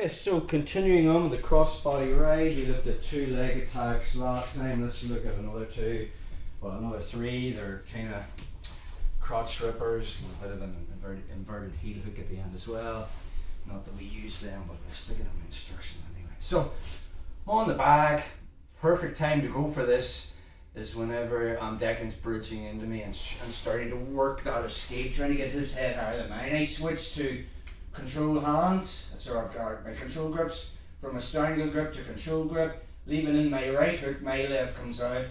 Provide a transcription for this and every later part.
Okay, so continuing on with the cross-body ride, we looked at 2 leg attacks last time. Let's look at another 2, well, another 3. They're kind of crotch rippers, a bit of an inverted heel hook at the end as well. Not that we use them, but we'll stick it in the instruction anyway. So, on the back, perfect time to go for this is whenever Declan's bridging into me and starting to work that escape, trying to get his head out of mine. I switch to control hands, so I've got my control grips from a strangle grip to control grip, leaving in my right hook, my left comes out,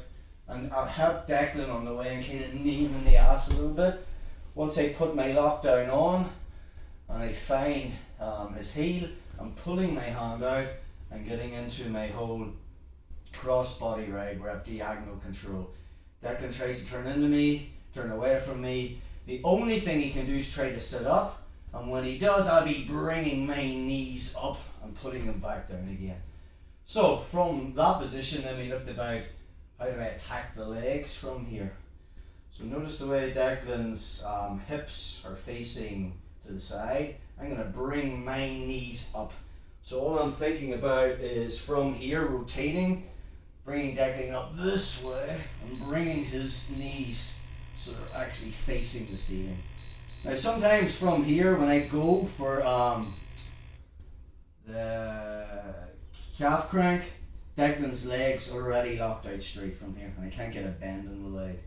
and I'll help Declan on the way and kind of knee him in the ass a little bit. Once I put my lockdown on and I find his heel, I'm pulling my hand out and getting into my whole cross body ride where I have diagonal control. Declan tries to turn into me, turn away from me. The only thing he can do is try to sit up. And when he does, I'll be bringing my knees up and putting him back down again. So from that position, then we looked about how do I attack the legs from here. So notice the way Declan's hips are facing to the side. I'm going to bring my knees up. So all I'm thinking about is from here, rotating, bringing Declan up this way and bringing his knees so they're actually facing the ceiling. Now sometimes from here when I go for the calf crank, Declan's legs are already locked out straight from here and I can't get a bend in the leg.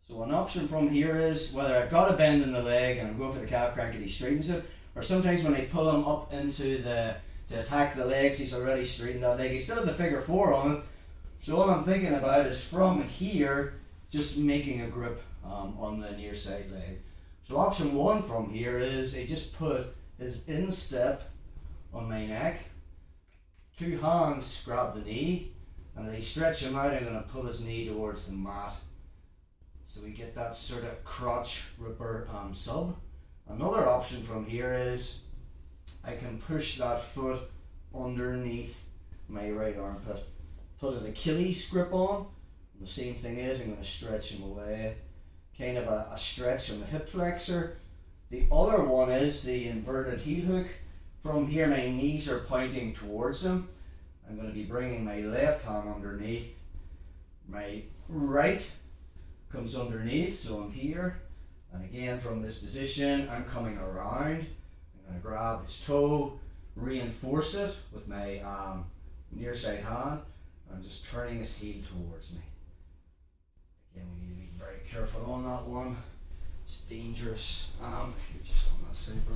So an option from here is whether I've got a bend in the leg and I'm going for the calf crank and he straightens it, or sometimes when I pull him up into to attack the legs, he's already straightened that leg. He still have the figure 4 on it. So all I'm thinking about is from here, just making a grip on the near side leg. So option 1 from here is I just put his instep on my neck, 2 hands grab the knee, and then I stretch him out. I'm going to pull his knee towards the mat. So we get that sort of crotch ripper sub. Another option from here is I can push that foot underneath my right armpit, put an Achilles grip on. And the same thing is I'm going to stretch him away. Kind of a stretch on the hip flexor. The other one is the inverted heel hook. From here my knees are pointing towards him. I'm going to be bringing my left hand underneath. My right comes underneath, so I'm here. And again from this position I'm coming around. I'm going to grab his toe, reinforce it with my near side hand, and just turning his heel towards me. Again, we need to be very careful on that one. It's dangerous. If you're just on that side, bro.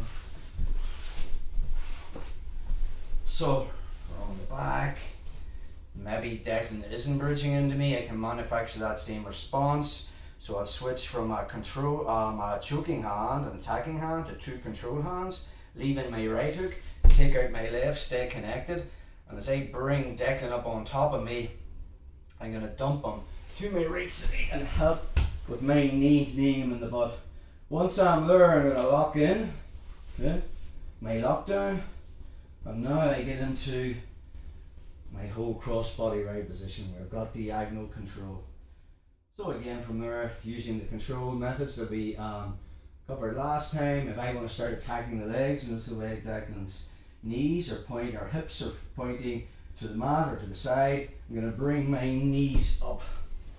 So, we're on the back. Maybe Declan isn't bridging into me. I can manufacture that same response. So I'll switch from a choking hand, an attacking hand, to 2 control hands, leaving my right hook, take out my left, stay connected. And as I bring Declan up on top of me, I'm going to dump him to my right side and help with my kneeing him in the butt. Once I'm there, I'm going to lock in, okay, my lockdown, and now I get into my whole cross body ride position where I've got diagonal control. So again from there, using the control methods that we covered last time, if I want to start attacking the legs, and that's the way Declan's knees are pointing, or hips are pointing to the mat or to the side, I'm going to bring my knees up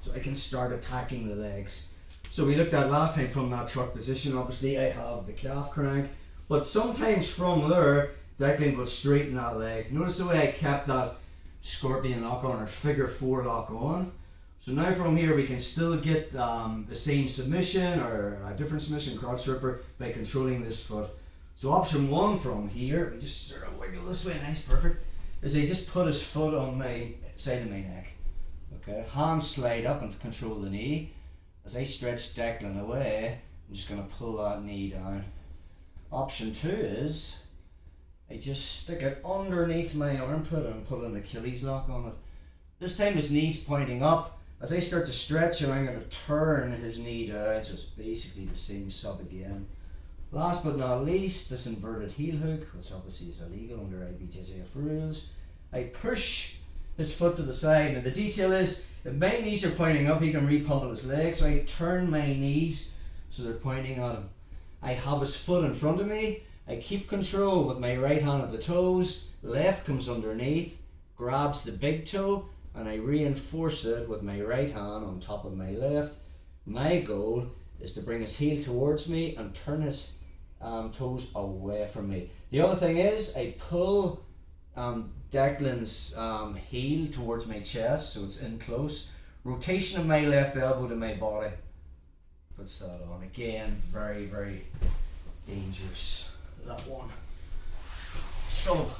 so I can start attacking the legs. So we looked at last time from that truck position, obviously I have the calf crank, but sometimes from there, Declan will straighten that leg. Notice the way I kept that scorpion lock on, or figure 4 lock on. So now from here we can still get the same submission or a different submission, crotch ripper, by controlling this foot. So option 1 from here, we just sort of wiggle this way, nice, perfect, is I just put his foot on my side of my neck. Okay, hands slide up and control the knee. As I stretch Declan away, I'm just going to pull that knee down. Option 2 is I just stick it underneath my armpit and put an Achilles lock on it. This time his knee's pointing up. As I start to stretch him, I'm going to turn his knee down, so it's basically the same sub again. Last but not least, this inverted heel hook, which obviously is illegal under IBJJF rules. I push his foot to the side, and the detail is, if my knees are pointing up, he can re-pummel his legs, so I turn my knees so they're pointing at him. I have his foot in front of me, I keep control with my right hand at the toes, left comes underneath, grabs the big toe, and I reinforce it with my right hand on top of my left. My goal is to bring his heel towards me and turn his toes away from me. The other thing is I pull Declan's heel towards my chest so it's in close. Rotation of my left elbow to my body puts that on. Again, very, very dangerous, that one. So